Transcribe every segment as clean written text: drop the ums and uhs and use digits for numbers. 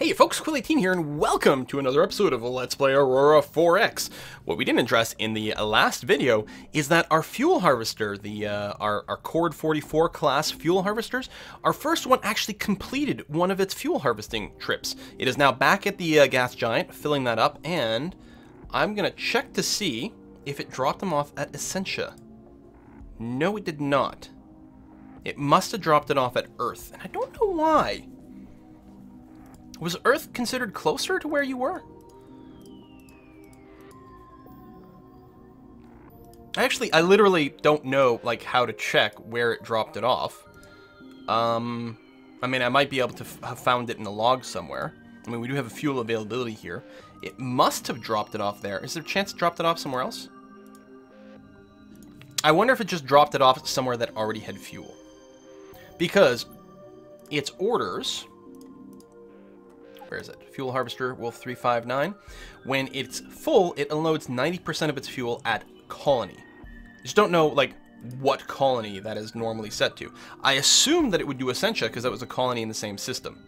Hey folks, Quill18 here, and welcome to another episode of Let's Play Aurora 4X. What we didn't address in the last video is that our fuel harvester, our Cord 44 class fuel harvesters, our first one actually completed one of its fuel harvesting trips. It is now back at the gas giant, filling that up, and I'm gonna check to see if it dropped them off at Essentia. No, it did not. It must have dropped it off at Earth, and I don't know why. Was Earth considered closer to where you were? I literally don't know, like, how to check where it dropped it off. I mean, I might be able to have found it in a log somewhere. I mean, we do have a fuel availability here. It must have dropped it off there. Is there a chance it dropped it off somewhere else? I wonder if it just dropped it off somewhere that already had fuel. Because its orders... Where is it? Fuel Harvester, Wolf 359. When it's full, it unloads 90% of its fuel at Colony. Just don't know, like, what colony that is normally set to. I assume that it would do Essentia, because that was a colony in the same system.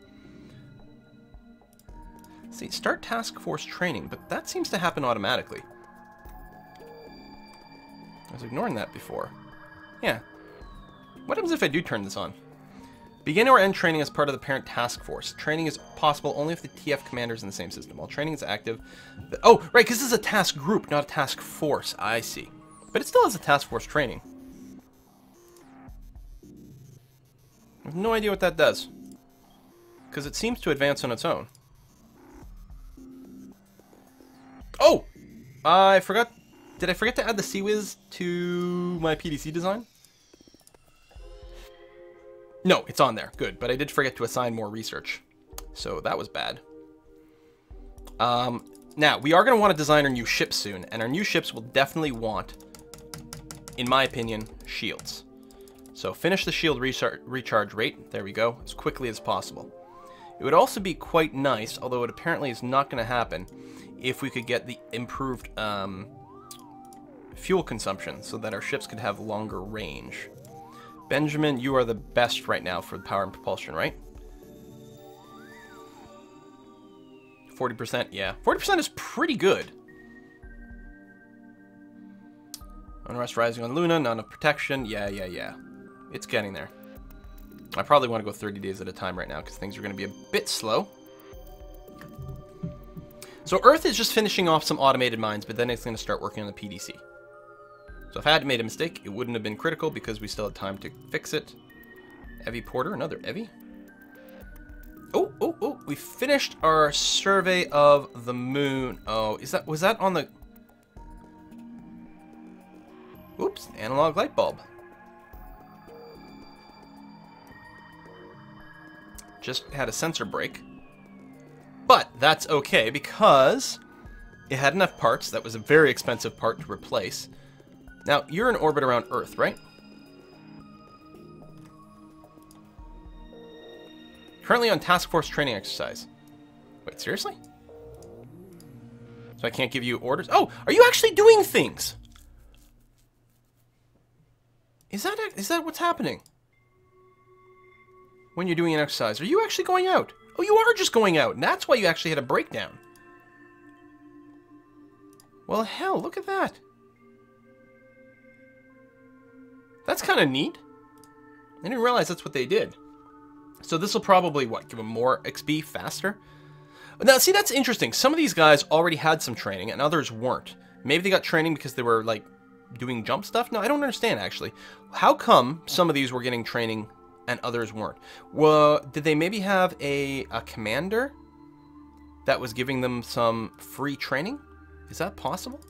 Let's see, start task force training, but that seems to happen automatically. I was ignoring that before. Yeah. What happens if I do turn this on? Begin or end training as part of the parent task force. Training is possible only if the TF commander is in the same system. While training is active... Oh, right, because this is a task group, not a task force. I see. But it still has a task force training. I have no idea what that does. Because it seems to advance on its own. Oh! I forgot... Did I forget to add the CWiz to my PDC design? No, it's on there. Good. But I did forget to assign more research. So that was bad. Now, we are going to want to design our new ships soon. And our new ships will definitely want, in my opinion, shields. So finish the shield recharge rate. There we go. As quickly as possible. It would also be quite nice, although it apparently is not going to happen, if we could get the improved fuel consumption so that our ships could have longer range. Benjamin, you are the best right now for the power and propulsion, right? 40%, yeah. 40% is pretty good. Unrest rising on Luna, none of protection. Yeah. It's getting there. I probably want to go 30 days at a time right now because things are going to be a bit slow. So Earth is just finishing off some automated mines, but then it's going to start working on the PDC. So if I had made a mistake, it wouldn't have been critical because we still had time to fix it. Evie Porter, another Evie. Oh, we finished our survey of the moon. Oh, was that on the... Oops, analog light bulb. Just had a sensor break. But that's okay because it had enough parts. That was a very expensive part to replace. Now, you're in orbit around Earth, right? Currently on task force training exercise. Wait, seriously? So I can't give you orders? Oh, are you actually doing things? Is that what's happening? When you're doing an exercise, are you actually going out? Oh, you are just going out, and that's why you actually had a breakdown. Well, hell, look at that. That's kind of neat. I didn't realize that's what they did. So this will probably, what, give them more XP faster? Now, see, that's interesting. Some of these guys already had some training, and others weren't. Maybe they got training because they were, like, doing jump stuff? No, I don't understand, actually. How come some of these were getting training and others weren't? Well, did they maybe have a commander that was giving them some free training? Is that possible?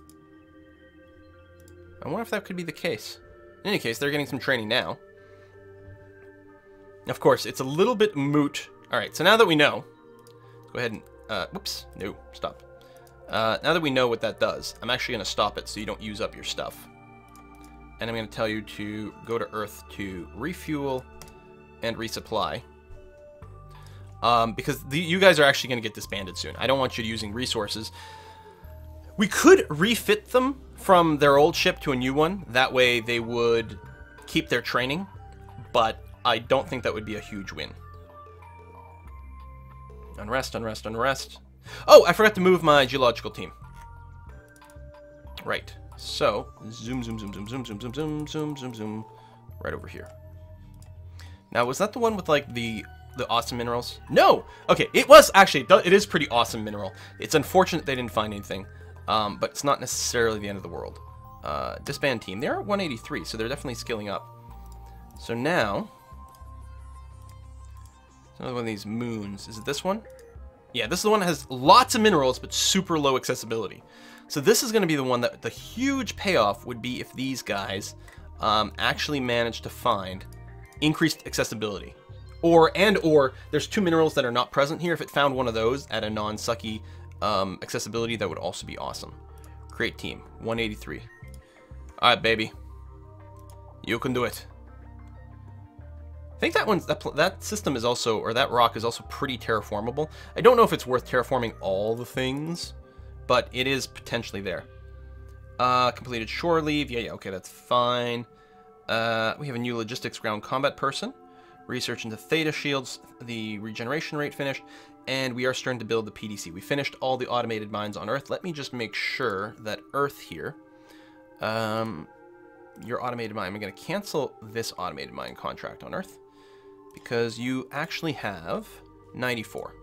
I wonder if that could be the case. In any case, they're getting some training now. Of course, it's a little bit moot. Alright, so now that we know... Go ahead and... whoops. No, stop. Now that we know what that does, I'm actually going to stop it so you don't use up your stuff. And I'm going to tell you to go to Earth to refuel and resupply. Because you guys are actually going to get disbanded soon. I don't want you using resources. We could refit them from their old ship to a new one. That way they would keep their training. But I don't think that would be a huge win. Unrest, unrest, unrest. Oh, I forgot to move my geological team. Right. So, zoom, zoom, zoom, zoom, zoom, zoom, zoom, zoom, zoom, zoom, zoom. Right over here. Now, was that the one with, like, the awesome minerals? No! Okay, it was, actually, it is pretty awesome mineral. It's unfortunate they didn't find anything, but it's not necessarily the end of the world. Disband team. They're at 183, so they're definitely skilling up. So now, it's another one of these moons. Is it this one? Yeah, this is the one that has lots of minerals, but super low accessibility. So this is going to be the one that the huge payoff would be if these guys actually manage to find increased accessibility. Or there's 2 minerals that are not present here. If it found one of those at a non-sucky accessibility, that would also be awesome. Create team, 183. Alright, baby. You can do it. I think that system is also, or that rock is also pretty terraformable. I don't know if it's worth terraforming all the things, but it is potentially there. Completed shore leave. Yeah, okay, that's fine. We have a new logistics ground combat person. Research into theta shields. The regeneration rate finished. And we are starting to build the PDC. We finished all the automated mines on Earth. Let me just make sure that Earth here, your automated mine, I'm going to cancel this automated mine contract on Earth because you actually have 94.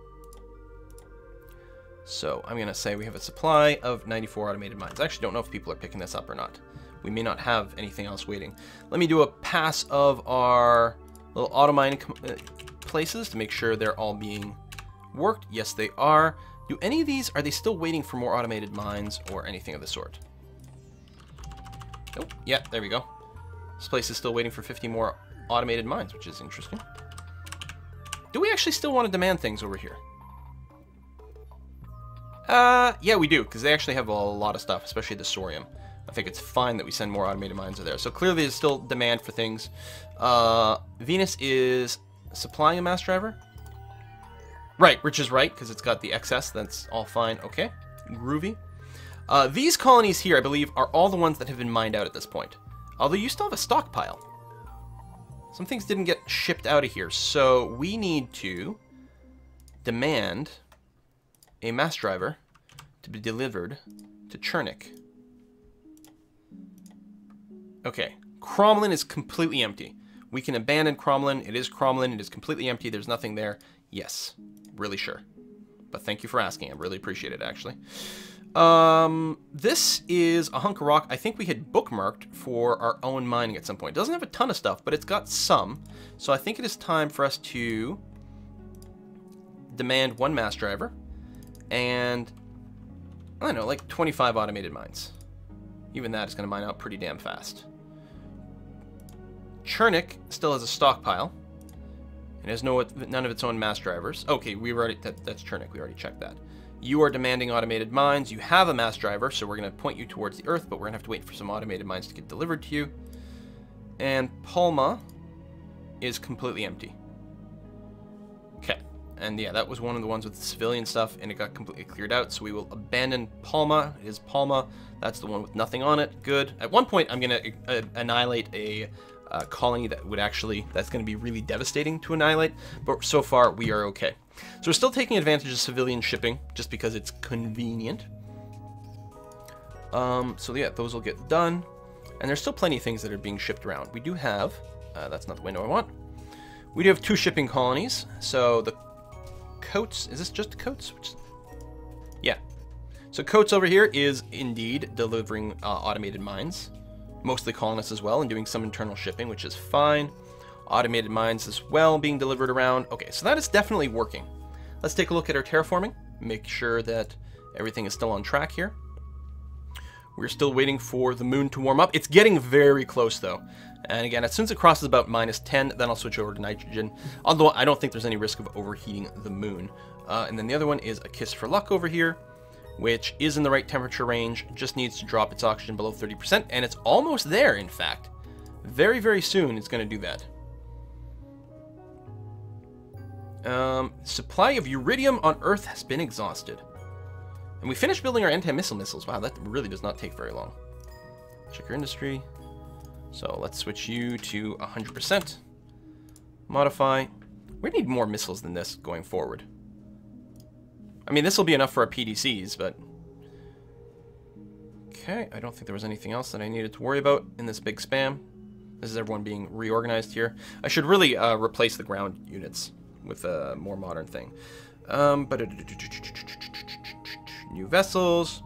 So I'm going to say we have a supply of 94 automated mines. I actually don't know if people are picking this up or not. We may not have anything else waiting. Let me do a pass of our little auto mine places to make sure they're all being worked. Yes, they are. Do any of these, are they still waiting for more automated mines or anything of the sort? Oh, yeah, there we go. This place is still waiting for 50 more automated mines, which is interesting. Do we actually still want to demand things over here? Yeah, we do, because they actually have a lot of stuff, especially the Sorium. I think it's fine that we send more automated mines to there. So clearly there's still demand for things. Venus is supplying a mass driver. Right, which is right, because it's got the excess. That's all fine. Okay, groovy. These colonies here, I believe, are all the ones that have been mined out at this point. Although you still have a stockpile. Some things didn't get shipped out of here, so we need to demand a mass driver to be delivered to Chernik. Okay, Cromlin is completely empty. We can abandon Cromlin. It is Cromlin. It is completely empty. There's nothing there. Yes, really sure. But thank you for asking. I really appreciate it, actually. This is a hunk of rock I think we had bookmarked for our own mining at some point. It doesn't have a ton of stuff, but it's got some. So I think it is time for us to demand one mass driver and, I don't know, like 25 automated mines. Even that is going to mine out pretty damn fast. Chernik still has a stockpile. It has none of its own mass drivers. Okay, we've already that's Chernik. We already checked that. You are demanding automated mines. You have a mass driver, so we're going to point you towards the Earth, but we're going to have to wait for some automated mines to get delivered to you. And Palma is completely empty. Okay. And yeah, that was one of the ones with the civilian stuff, and it got completely cleared out, so we will abandon Palma. It is Palma. That's the one with nothing on it. Good. At one point, I'm going to annihilate a colony that would actually, that's going to be really devastating to annihilate, but so far we are okay. So we're still taking advantage of civilian shipping just because it's convenient. So yeah, those will get done, and there's still plenty of things that are being shipped around. We do have, that's not the window I want. We do have 2 shipping colonies. So the Coates, is this just Coates? Yeah. So Coates over here is indeed delivering automated mines. Mostly colonists as well, and doing some internal shipping, which is fine. Automated mines as well being delivered around. Okay, so that is definitely working. Let's take a look at our terraforming. Make sure that everything is still on track here. We're still waiting for the moon to warm up. It's getting very close though. And again, as soon as it crosses about -10, then I'll switch over to nitrogen. Although I don't think there's any risk of overheating the moon. And then the other one is a kiss for luck over here, which is in the right temperature range, just needs to drop its oxygen below 30%, and it's almost there, in fact. Very, very soon it's going to do that. Supply of uridium on Earth has been exhausted. And we finished building our anti-missile missiles. Wow, that really does not take very long. Check your industry. So let's switch you to 100%. Modify. We need more missiles than this going forward. I mean, this will be enough for our PDCs, but... Okay, I don't think there was anything else that I needed to worry about in this big spam. This is everyone being reorganized here. I should really replace the ground units with a more modern thing. New vessels.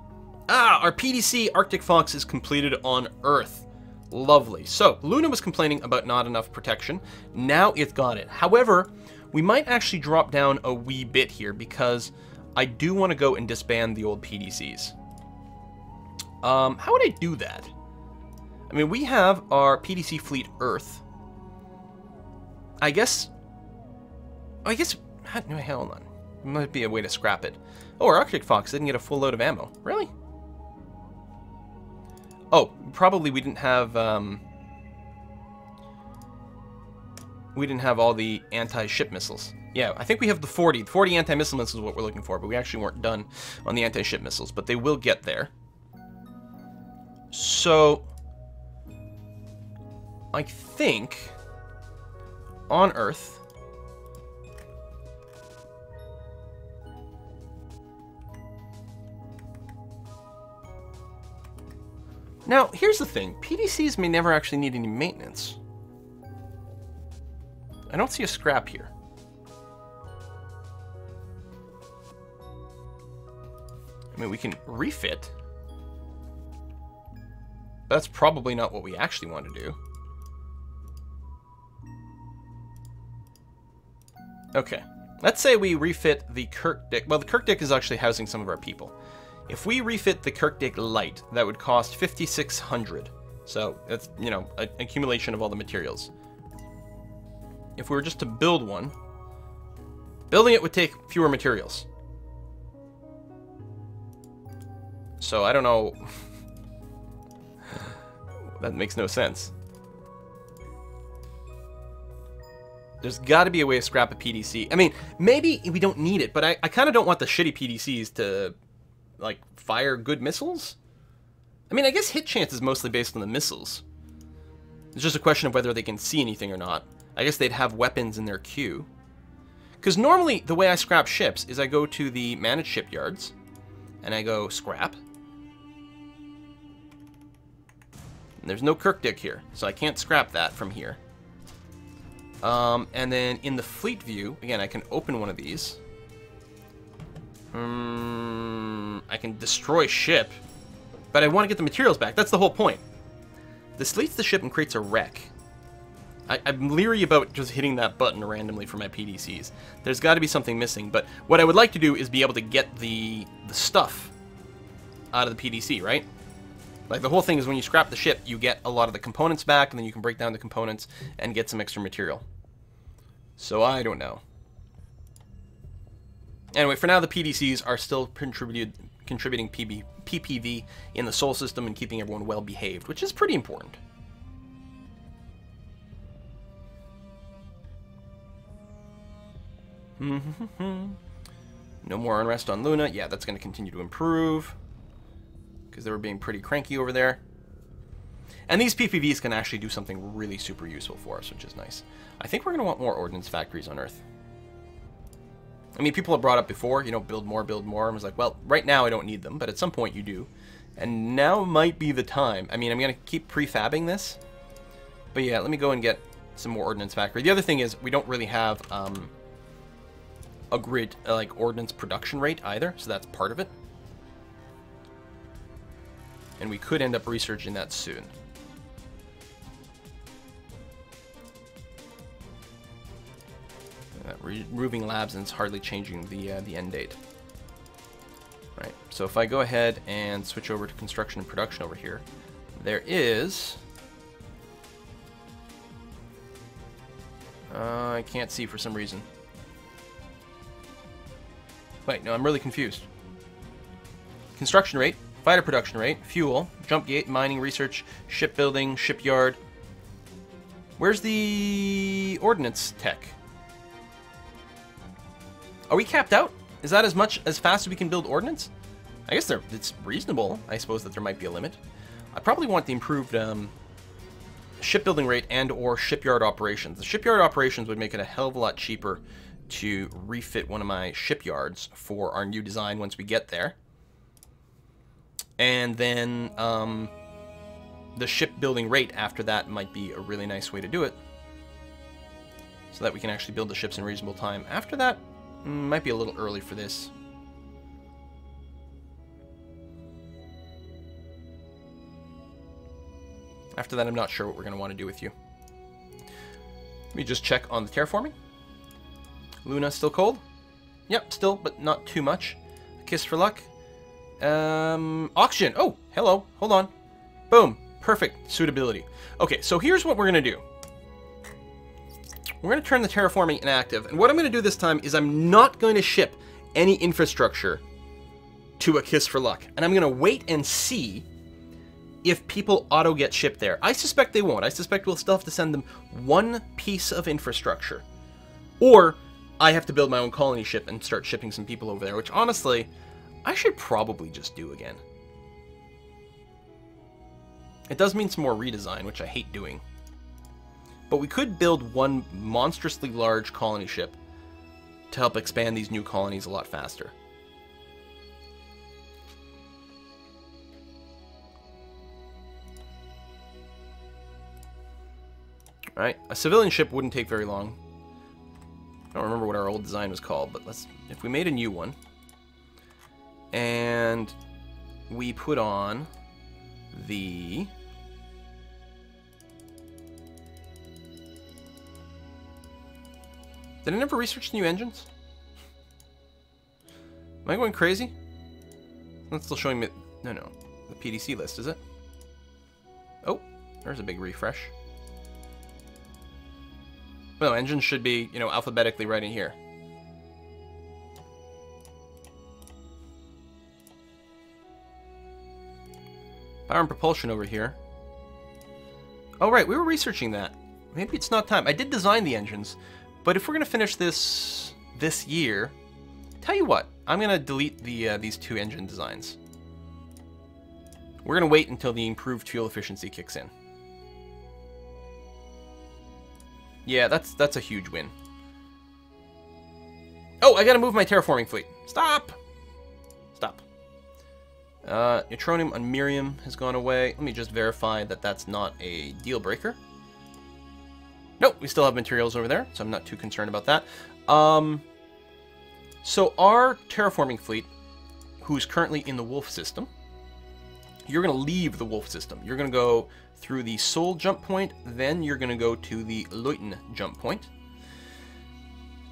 Ah, our PDC Arctic Fox is completed on Earth. Lovely. So, Luna was complaining about not enough protection. Now it's got it. However, we might actually drop down a wee bit here because I do want to go and disband the old PDCs. How would I do that? I mean, we have our PDC fleet Earth. I guess... No, hold on. Might be a way to scrap it. Oh, our Arctic Fox didn't get a full load of ammo. Really? Oh, probably we didn't have... we didn't have all the anti-ship missiles. Yeah, I think we have the 40. The 40 anti-missile missiles is what we're looking for, but we actually weren't done on the anti-ship missiles, but they will get there. So, I think on Earth, now here's the thing, PDCs may never actually need any maintenance. I don't see a scrap here. I mean, we can refit. That's probably not what we actually want to do. Okay, let's say we refit the Kirkdick. Well, the Kirkdick is actually housing some of our people. If we refit the Kirkdick Light, that would cost 5,600. So that's, you know, an accumulation of all the materials. If we were just to build one, building it would take fewer materials. So I don't know. That makes no sense. There's got to be a way to scrap a PDC. I mean, maybe we don't need it, but I kind of don't want the shitty PDCs to, like, fire good missiles. I mean, I guess hit chance is mostly based on the missiles. It's just a question of whether they can see anything or not. I guess they'd have weapons in their queue. Because normally, the way I scrap ships is I go to the managed shipyards, and I go scrap. And there's no Kirkdick here, so I can't scrap that from here. And then in the fleet view, again, I can open one of these. I can destroy ship, but I want to get the materials back. That's the whole point. This deletes the ship and creates a wreck. I'm leery about just hitting that button randomly for my PDCs. There's got to be something missing, but what I would like to do is be able to get the stuff out of the PDC, right? Like, the whole thing is when you scrap the ship, you get a lot of the components back, and then you can break down the components and get some extra material. So, I don't know. Anyway, for now, the PDCs are still contributing PPV in the Sol system and keeping everyone well behaved, which is pretty important. No more unrest on Luna. Yeah, that's going to continue to improve, because they were being pretty cranky over there. And these PPVs can actually do something really super useful for us, which is nice. I think we're going to want more ordnance factories on Earth. I mean, people have brought up before, you know, build more, and I was like, well, right now I don't need them, but at some point you do. And now might be the time. I mean, I'm going to keep prefabbing this. But yeah, let me go and get some more ordnance factory. The other thing is, we don't really have a grid, like, ordnance production rate either, so that's part of it. And we could end up researching that soon. Removing labs, and it's hardly changing the end date. Right, so if I go ahead and switch over to construction and production over here, there is... I can't see for some reason. Wait, no, I'm really confused. Construction rate, fighter production rate, fuel, jump gate, mining, research, shipbuilding, shipyard. Where's the ordnance tech? Are we capped out? Is that as fast as we can build ordnance? I guess it's reasonable, I suppose, that there might be a limit. I probably want the improved shipbuilding rate and or shipyard operations. The shipyard operations would make it a hell of a lot cheaper to refit one of my shipyards for our new design once we get there. And then the shipbuilding rate after that might be a really nice way to do it, so that we can actually build the ships in reasonable time. After that, might be a little early for this. After that, I'm not sure what we're going to want to do with you. Let me just check on the terraforming. Luna still cold? Yep, still, but not too much. A kiss for luck. Oxygen. Oh, hello. Hold on. Boom. Perfect. Suitability. Okay, so here's what we're going to do. We're going to turn the terraforming inactive. And what I'm going to do this time is I'm not going to ship any infrastructure to a kiss for luck. And I'm going to wait and see if people auto get shipped there. I suspect they won't. I suspect we'll still have to send them one piece of infrastructure. Or I have to build my own colony ship and start shipping some people over there, which honestly, I should probably just do again. It does mean some more redesign, which I hate doing. But we could build one monstrously large colony ship to help expand these new colonies a lot faster. Alright, a civilian ship wouldn't take very long. I don't remember what our old design was called, but if we made a new one, and we put on the... Did I never research new engines? Am I going crazy? That's still showing me... No. The PDC list, is it? Oh, there's a big refresh. No, engines should be, you know, alphabetically right in here. Power and propulsion over here. Oh, right, we were researching that. Maybe it's not time. I did design the engines, but if we're going to finish this year, tell you what, I'm going to delete these two engine designs. We're going to wait until the improved fuel efficiency kicks in. Yeah, that's a huge win. Oh, I gotta move my terraforming fleet. Stop! Stop. Neutronium on Miriam has gone away. Let me just verify that that's not a deal breaker. Nope, we still have materials over there, so I'm not too concerned about that. So our terraforming fleet, who's currently in the Wolf system, you're gonna leave the Wolf system. You're gonna go through the Sol jump point, then you're going to go to the Leuten jump point.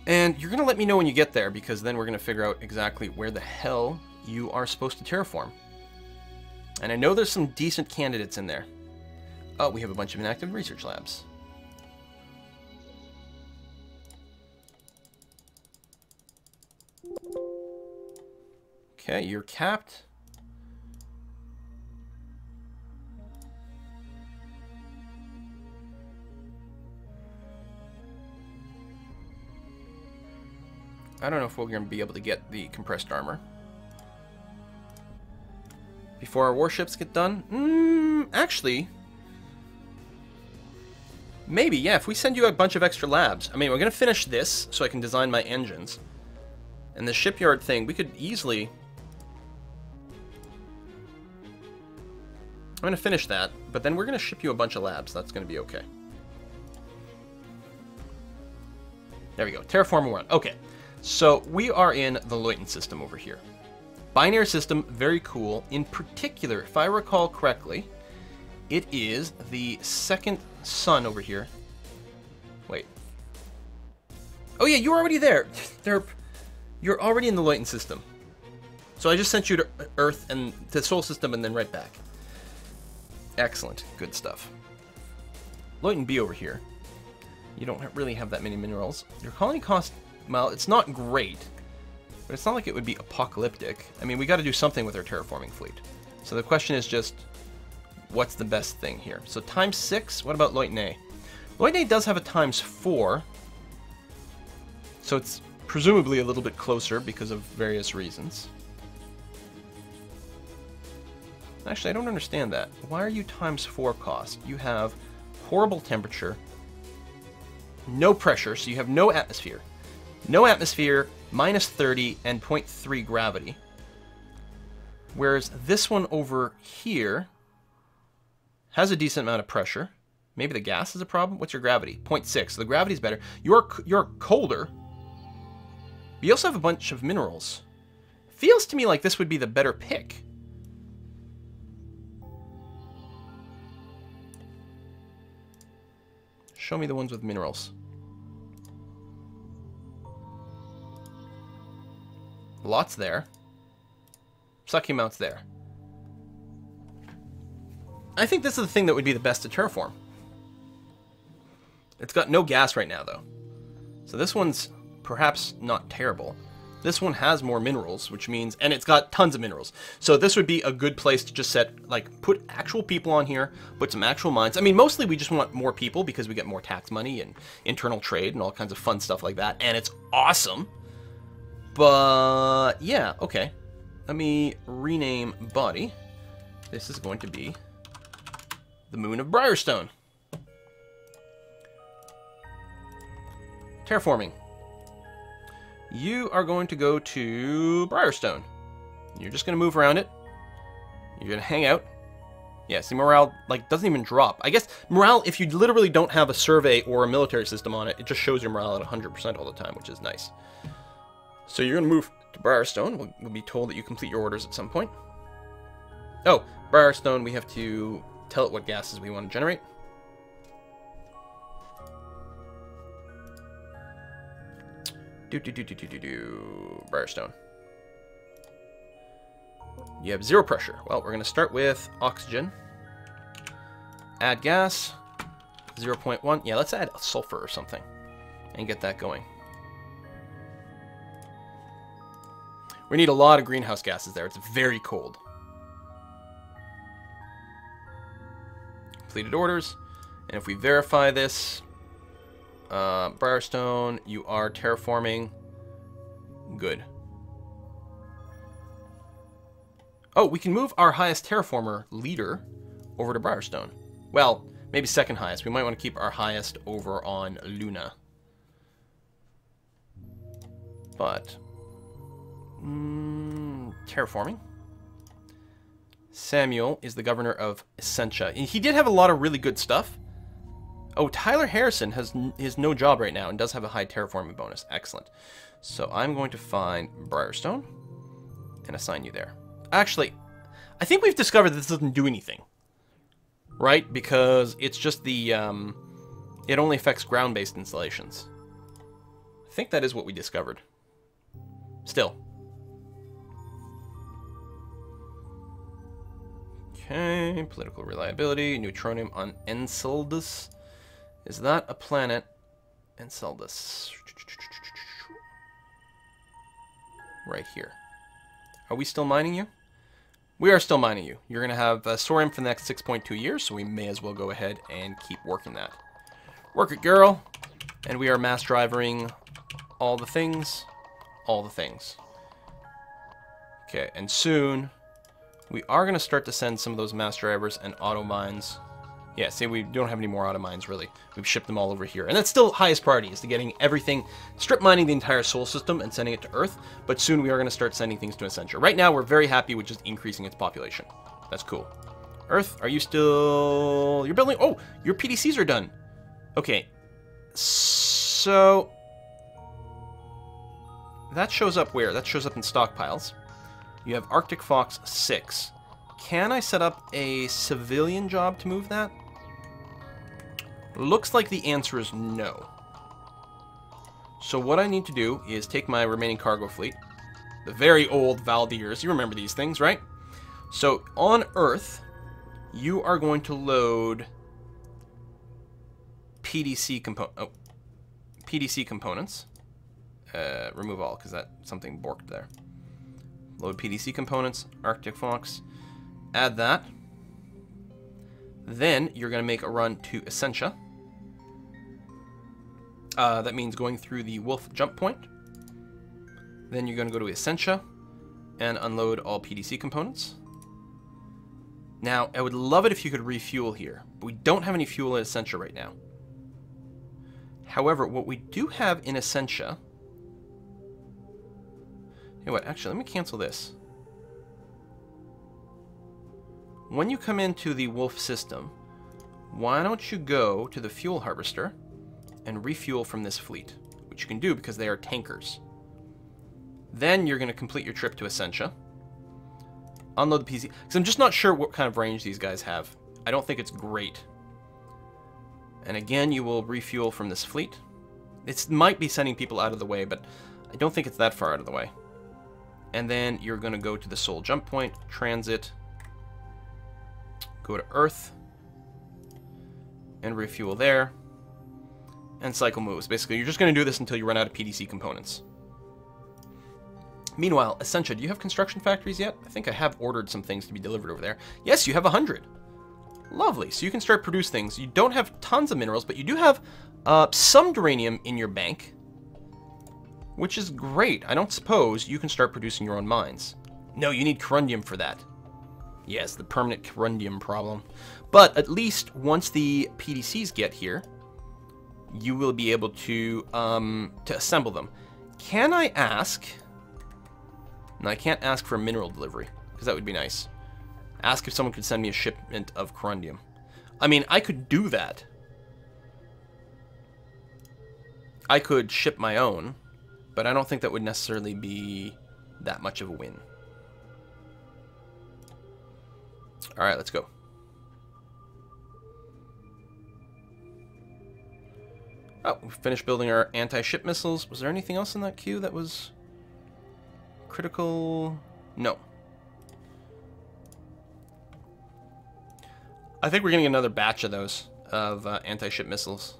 And you're going to let me know when you get there, because then we're going to figure out exactly where the hell you are supposed to terraform. And I know there's some decent candidates in there. Oh, we have a bunch of inactive research labs. Okay, you're capped. I don't know if we're going to be able to get the compressed armor before our warships get done. Actually, maybe, yeah, if we send you a bunch of extra labs. I mean, we're going to finish this so I can design my engines. And the shipyard thing, we could easily... I'm going to finish that, but then we're going to ship you a bunch of labs. That's going to be okay. There we go. Terraform 1. Okay. So we are in the Leuten system over here. Binary system, very cool. In particular, if I recall correctly, it is the second sun over here. Wait. Oh yeah, you're already there. You're already in the Leuten system. So I just sent you to Earth and to the Sol system and then right back. Excellent. Good stuff. Leuten B over here. You don't really have that many minerals. Your colony cost... Well, it's not great, but it's not like it would be apocalyptic. I mean, we got to do something with our terraforming fleet. So the question is just, what's the best thing here? So times 6, what about Leuten A? Leuten A does have a times 4, so it's presumably a little bit closer because of various reasons. Actually, I don't understand that. Why are you times 4 cost? You have horrible temperature, no pressure, so you have no atmosphere. No atmosphere, minus 30, and 0.3 gravity. Whereas this one over here has a decent amount of pressure. Maybe the gas is a problem. What's your gravity? 0.6. So the gravity's better. You're colder. But you also have a bunch of minerals. Feels to me like this would be the better pick. Show me the ones with minerals. Lots there. Sucky amounts there. I think this is the thing that would be the best to terraform. It's got no gas right now, though. So this one's perhaps not terrible. This one has more minerals, which means... And it's got tons of minerals. So this would be a good place to just set... Like, put actual people on here. Put some actual mines. I mean, mostly we just want more people because we get more tax money and internal trade and all kinds of fun stuff like that. And it's awesome. But, yeah, okay. Let me rename body. This is going to be the Moon of Briarstone. Terraforming. You are going to go to Briarstone. You're just going to move around it. You're going to hang out. Yeah, see, morale, like, doesn't even drop. I guess morale, if you literally don't have a survey or a military system on it, it just shows your morale at 100% all the time, which is nice. So you're going to move to Briarstone. We'll be told that you complete your orders at some point. Oh, Briarstone, we have to tell it what gases we want to generate. Briarstone. You have 0 pressure. Well, we're going to start with oxygen. Add gas. 0.1. Yeah, let's add sulfur or something and get that going. We need a lot of greenhouse gases there. It's very cold. Completed orders. And if we verify this, Briarstone, you are terraforming. Good. Oh, we can move our highest terraformer leader over to Briarstone. Well, maybe second highest. We might want to keep our highest over on Luna. But terraforming. Samuel is the governor of Essentia. He did have a lot of really good stuff. Oh, Tyler Harrison has no job right now and does have a high terraforming bonus. Excellent. So I'm going to find Briarstone and assign you there. Actually, I think we've discovered that this doesn't do anything. Right? Because it's just the... it only affects ground-based installations. I think that is what we discovered. Still. Okay, political reliability, neutronium on Enceladus. Is that a planet? Enceladus. Right here. Are we still mining you? We are still mining you. You're going to have Sorium for the next 6.2 years, so we may as well go ahead and keep working that. Work it, girl. And we are mass drivering all the things. All the things. Okay, and soon we are going to start to send some of those mass drivers and auto mines. Yeah, see, we don't have any more auto mines, really. We've shipped them all over here. And that's still highest priority, is to getting everything, strip mining the entire Sol system and sending it to Earth. But soon we are going to start sending things to Essentia. Right now, we're very happy with just increasing its population. That's cool. Earth, are you still... You're building... Oh, your PDCs are done. Okay. So... that shows up where? That shows up in stockpiles. You have Arctic Fox 6. Can I set up a civilian job to move that? Looks like the answer is no. So what I need to do is take my remaining cargo fleet, the very old Valdirs. You remember these things, right? So on Earth, you are going to load PDC components. Remove all, because that something borked there. Load PDC components, Arctic Fox. Add that. Then you're going to make a run to Essentia. That means going through the Wolf jump point. Then you're going to go to Essentia and unload all PDC components. Now, I would love it if you could refuel here, but we don't have any fuel at Essentia right now. However, what we do have in Essentia Hey, what? Actually, let me cancel this. When you come into the Wolf system, why don't you go to the fuel harvester and refuel from this fleet, which you can do because they are tankers. Then you're going to complete your trip to Essentia. Unload the PC, because I'm just not sure what kind of range these guys have. I don't think it's great. And again, you will refuel from this fleet. It might be sending people out of the way, but I don't think it's that far out of the way. And then you're going to go to the Soul Jump Point, transit, go to Earth, and refuel there, and cycle moves. Basically, you're just going to do this until you run out of PDC components. Meanwhile, Essentia, do you have construction factories yet? I think I have ordered some things to be delivered over there. Yes, you have 100. Lovely. So you can start produce things. You don't have tons of minerals, but you do have some duranium in your bank, which is great. I don't suppose you can start producing your own mines. No, you need corundium for that. Yes, the permanent corundium problem. But at least once the PDCs get here, you will be able to assemble them. Can I ask... No, I can't ask for a mineral delivery, because that would be nice. Ask if someone could send me a shipment of corundium. I mean, I could do that. I could ship my own, but I don't think that would necessarily be that much of a win. Alright, let's go. Oh, we finished building our anti-ship missiles. Was there anything else in that queue that was critical? No. I think we're getting another batch of those, of anti-ship missiles.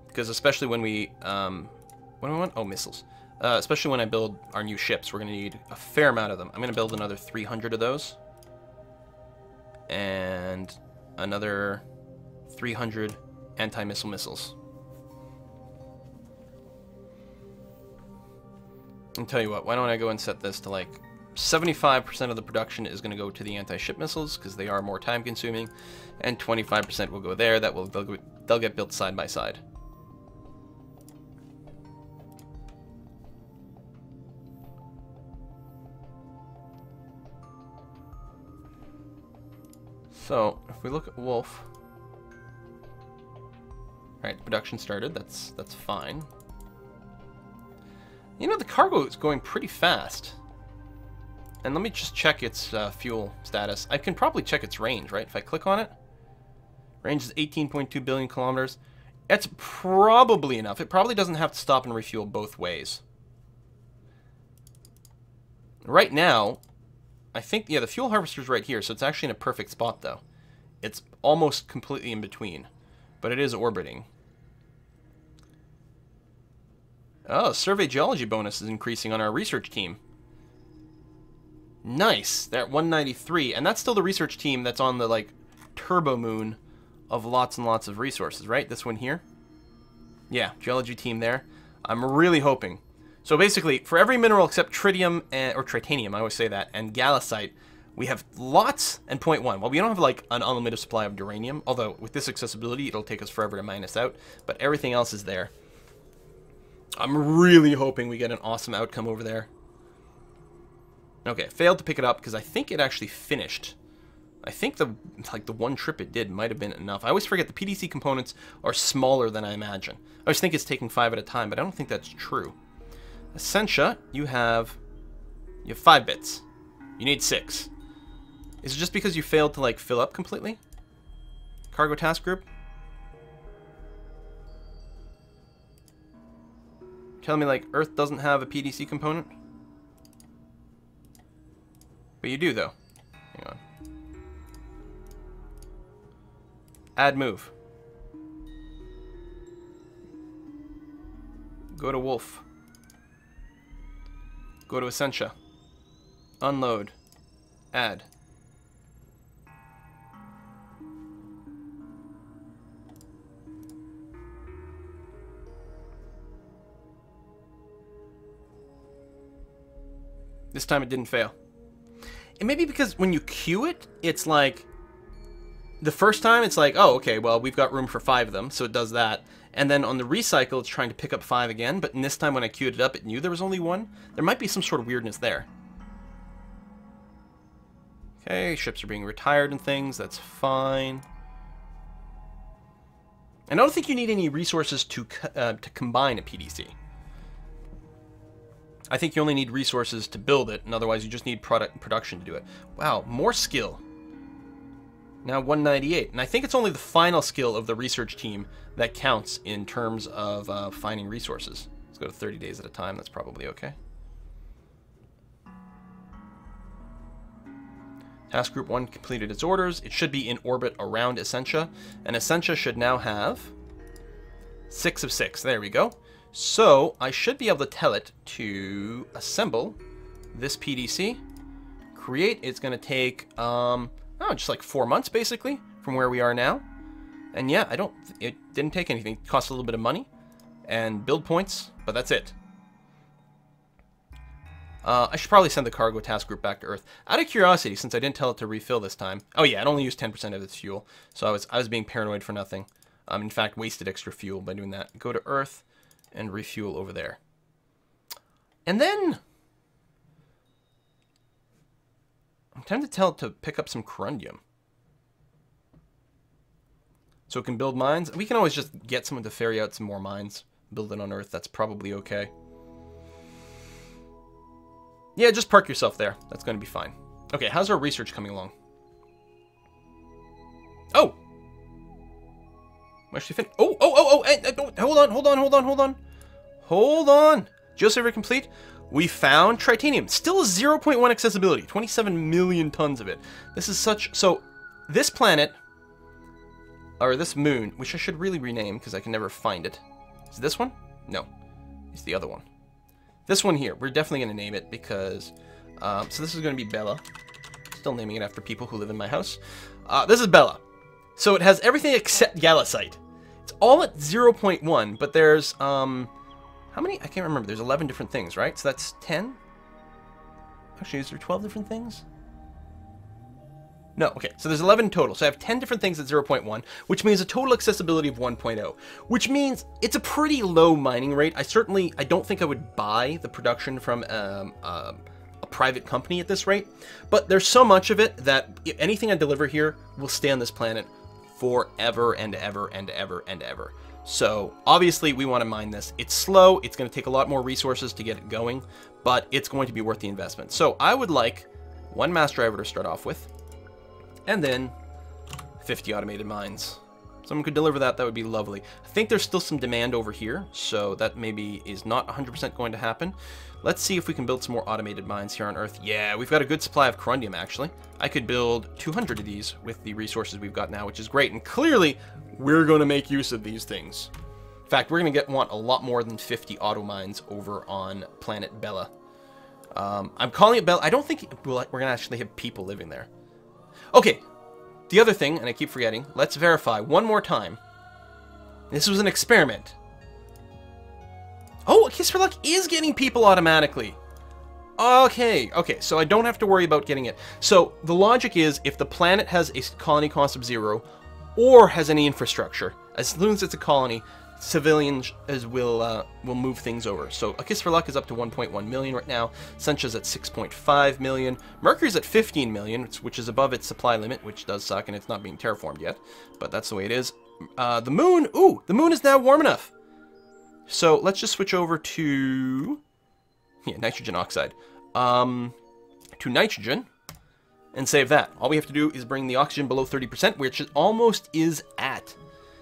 Because especially when we, what do we want? Oh, missiles. Especially when I build our new ships, we're going to need a fair amount of them. I'm going to build another 300 of those. And another 300 anti-missile missiles. I'll tell you what, why don't I go and set this to like 75% of the production is going to go to the anti-ship missiles because they are more time consuming, and 25% will go there. They'll get built side by side. So if we look at Wolf, all right, production started. That's fine. You know, the cargo is going pretty fast. And let me just check its fuel status. I can probably check its range, right? If I click on it. Range is 18.2 billion kilometers. It's probably enough. It probably doesn't have to stop and refuel both ways. Right now, I think, yeah, the fuel harvester's right here, so it's actually in a perfect spot, though. It's almost completely in between, but it is orbiting. Oh, survey geology bonus is increasing on our research team. Nice. They're at 193, and that's still the research team that's on the, like, turbo moon of lots and lots of resources, right? This one here? Yeah, geology team there. I'm really hoping. So basically, for every mineral except tritium, or titanium, I always say that, and galisite, we have lots and 0.1. Well, we don't have, like, an unlimited supply of duranium, although with this accessibility, it'll take us forever to minus out, but everything else is there. I'm really hoping we get an awesome outcome over there. Okay, failed to pick it up because I think it actually finished. I think the one trip it did might have been enough. I always forget the PDC components are smaller than I imagine. I always think it's taking 5 at a time, but I don't think that's true. Essentia, you have 5 bits. You need 6. Is it just because you failed to, like, fill up completely? Cargo task group? Telling me, like, Earth doesn't have a PDC component? But you do, though. Hang on. Add move. Go to Wolf. Go to Essentia. Unload. Add. This time it didn't fail. It may be because when you queue it, it's like... The first time it's like, oh, okay, well, we've got room for 5 of them, so it does that. And then on the recycle, it's trying to pick up 5 again, but this time when I queued it up, it knew there was only 1. There might be some sort of weirdness there. Okay, ships are being retired and things, that's fine. And I don't think you need any resources to combine a PDC. I think you only need resources to build it, and otherwise you just need production to do it. Wow, more skill. Now 198, and I think it's only the final skill of the research team that counts in terms of finding resources. Let's go to 30 days at a time, that's probably okay. Task Group 1 completed its orders. It should be in orbit around Essentia, and Essentia should now have 6 of 6. There we go. So I should be able to tell it to assemble this PDC. Create, it's going to take, just like 4 months basically from where we are now. And yeah, it didn't take anything. It cost a little bit of money and build points, but that's it. I should probably send the cargo task group back to Earth. Out of curiosity, since I didn't tell it to refill this time. Oh yeah, it only used 10% of its fuel. So I was being paranoid for nothing. In fact, wasted extra fuel by doing that. Go to Earth and refuel over there. And then I'm tempted to tell it to pick up some corundium. So it can build mines. We can always just get someone to ferry out some more mines. Build it on Earth. That's probably okay. Yeah, just park yourself there. That's going to be fine. Okay, how's our research coming along? Oh! Actually, hold on. Geosaver complete. We found tritanium. Still a 0.1 accessibility. 27 million tons of it. This is such... So, this planet, or this moon, which I should really rename because I can never find it. Is it this one? No. It's the other one. This one here, we're definitely going to name it because, so this is going to be Bella. Still naming it after people who live in my house. This is Bella. So it has everything except Gallicite. It's all at 0.1, but there's, how many? I can't remember. There's 11 different things, right? So that's 10? Actually, is there 12 different things? No, okay, so there's 11 total. So I have 10 different things at 0.1, which means a total accessibility of 1.0, which means it's a pretty low mining rate. I don't think I would buy the production from a private company at this rate, but there's so much of it that if anything I deliver here will stay on this planet forever and ever and ever and ever. So obviously we want to mine this. It's slow, it's going to take a lot more resources to get it going, but it's going to be worth the investment. So I would like one mass driver to start off with, and then 50 automated mines. Someone could deliver that, that would be lovely. I think there's still some demand over here, so that maybe is not 100% going to happen. Let's see if we can build some more automated mines here on Earth. Yeah, we've got a good supply of corundium, actually. I could build 200 of these with the resources we've got now, which is great. And clearly, we're going to make use of these things. In fact, we're going to want a lot more than 50 auto mines over on planet Bella. I'm calling it Bella. I don't think we're going to actually have people living there. Okay, the other thing, and I keep forgetting, let's verify one more time. This was an experiment. Oh, A Kiss for Luck is getting people automatically. Okay, so I don't have to worry about getting it. So the logic is if the planet has a colony cost of 0 or has any infrastructure, as soon as it's a colony, civilians will move things over. So A Kiss for Luck is up to 1.1 million right now. Sentia's at 6.5 million. Mercury's at 15 million, which is above its supply limit, which does suck, and it's not being terraformed yet. But that's the way it is. The moon, ooh, the moon is now warm enough. So let's just switch over to, yeah, nitrogen oxide, to nitrogen, and save that. All we have to do is bring the oxygen below 30%, which it almost is at.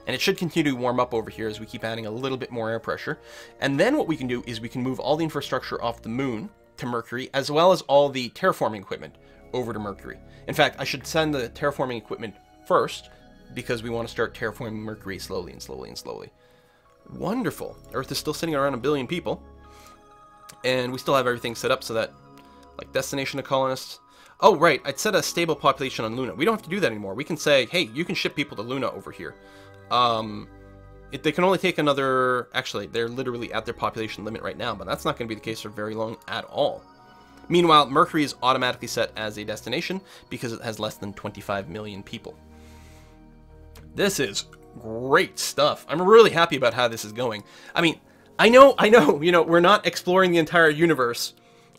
And it should continue to warm up over here as we keep adding a little bit more air pressure. And then what we can do is we can move all the infrastructure off the moon to Mercury, as well as all the terraforming equipment over to Mercury. In fact, I should send the terraforming equipment first, because we want to start terraforming Mercury slowly and slowly and slowly. Wonderful. Earth is still sitting around 1 billion people. And we still have everything set up so that, like, destination of colonists. Oh, right, I'd set a stable population on Luna. We don't have to do that anymore. We can say, hey, you can ship people to Luna over here. They can only take another... Actually, they're literally at their population limit right now, but that's not going to be the case for very long at all. Meanwhile, Mercury is automatically set as a destination because it has less than 25 million people. This is Great stuff. I'm really happy about how this is going. I mean, I know, you know, we're not exploring the entire universe,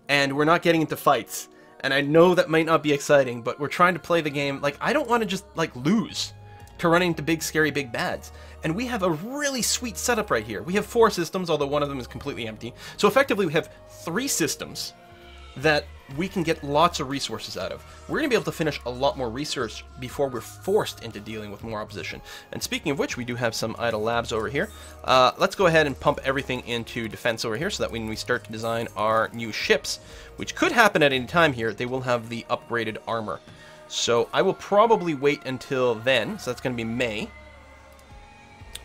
and we're not getting into fights, and I know that might not be exciting, but we're trying to play the game. Like, I don't want to just, like, lose to running into big, scary, big bads. And we have a really sweet setup right here. We have 4 systems, although one of them is completely empty. So effectively, we have 3 systems that we can get lots of resources out of. We're going to be able to finish a lot more research before we're forced into dealing with more opposition. And speaking of which, we do have some idle labs over here. Let's go ahead and pump everything into defense over here so that when we start to design our new ships, which could happen at any time here, they will have the upgraded armor. So I will probably wait until then, so that's going to be May.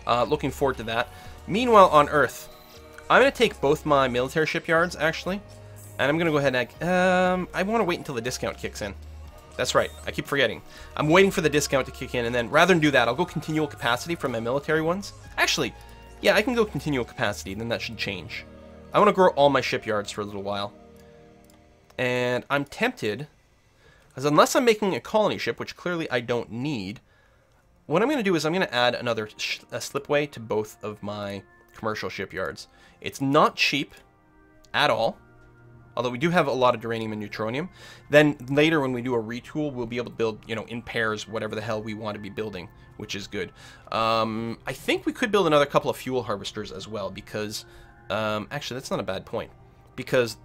Looking forward to that. Meanwhile, on Earth, I'm going to take both my military shipyards, actually. And I'm going to go ahead and... I want to wait until the discount kicks in. That's right. I keep forgetting. I'm waiting for the discount to kick in, and then rather than do that, I'll go continual capacity from my military ones. Actually, yeah, I can go continual capacity, then that should change. I want to grow all my shipyards for a little while. And I'm tempted, because unless I'm making a colony ship, which clearly I don't need, what I'm going to do is I'm going to add another slipway to both of my commercial shipyards. It's not cheap at all. Although we do have a lot of duranium and neutronium. Then later when we do a retool, we'll be able to build, you know, in pairs, whatever the hell we want to be building, which is good. I think we could build another couple of fuel harvesters as well, because, actually, that's not a bad point. Because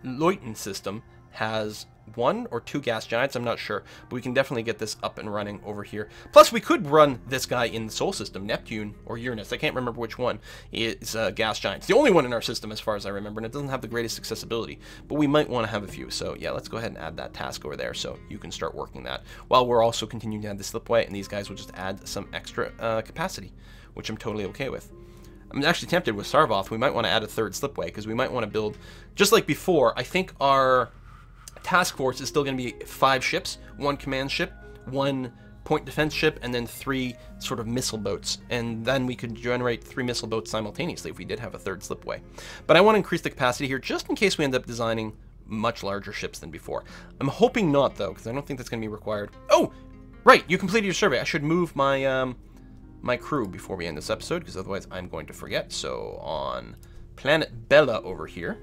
Leuten system has 1 or 2 gas giants, I'm not sure, but we can definitely get this up and running over here. Plus, we could run this guy in the Sol system, Neptune or Uranus. I can't remember which one is gas giants. The only one in our system, as far as I remember, and it doesn't have the greatest accessibility, but we might want to have a few. So yeah, let's go ahead and add that task over there so you can start working that, while we're also continuing to add the slipway, and these guys will just add some extra capacity, which I'm totally okay with. I'm actually tempted with Sarvoth. We might want to add a 3rd slipway, because we might want to build, just like before, I think our task force is still going to be 5 ships, 1 command ship, 1 point defense ship, and then 3 sort of missile boats. And then we could generate 3 missile boats simultaneously if we did have a 3rd slipway. But I want to increase the capacity here just in case we end up designing much larger ships than before. I'm hoping not, though, because I don't think that's going to be required. Oh, right, you completed your survey. I should move my my crew before we end this episode, because otherwise I'm going to forget. So on planet Bella over here,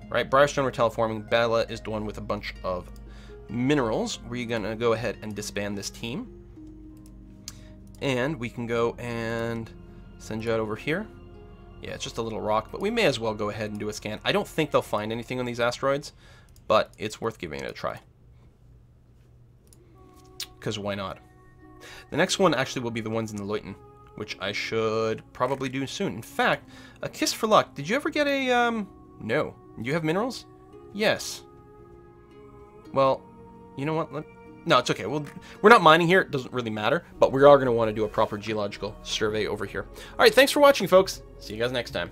right, Briarstone we're terraforming. Bella is the one with a bunch of minerals. We're going to go ahead and disband this team. And we can go and send you out over here. Yeah, it's just a little rock, but we may as well go ahead and do a scan. I don't think they'll find anything on these asteroids, but it's worth giving it a try. Because why not? The next one actually will be the ones in the Leuten, which I should probably do soon. In fact, a kiss for luck. Did you ever get a, no. Do you have minerals? Yes. Well, you know what? No, it's okay. We're not mining here. It doesn't really matter. But we are going to want to do a proper geological survey over here. All right, thanks for watching, folks. See you guys next time.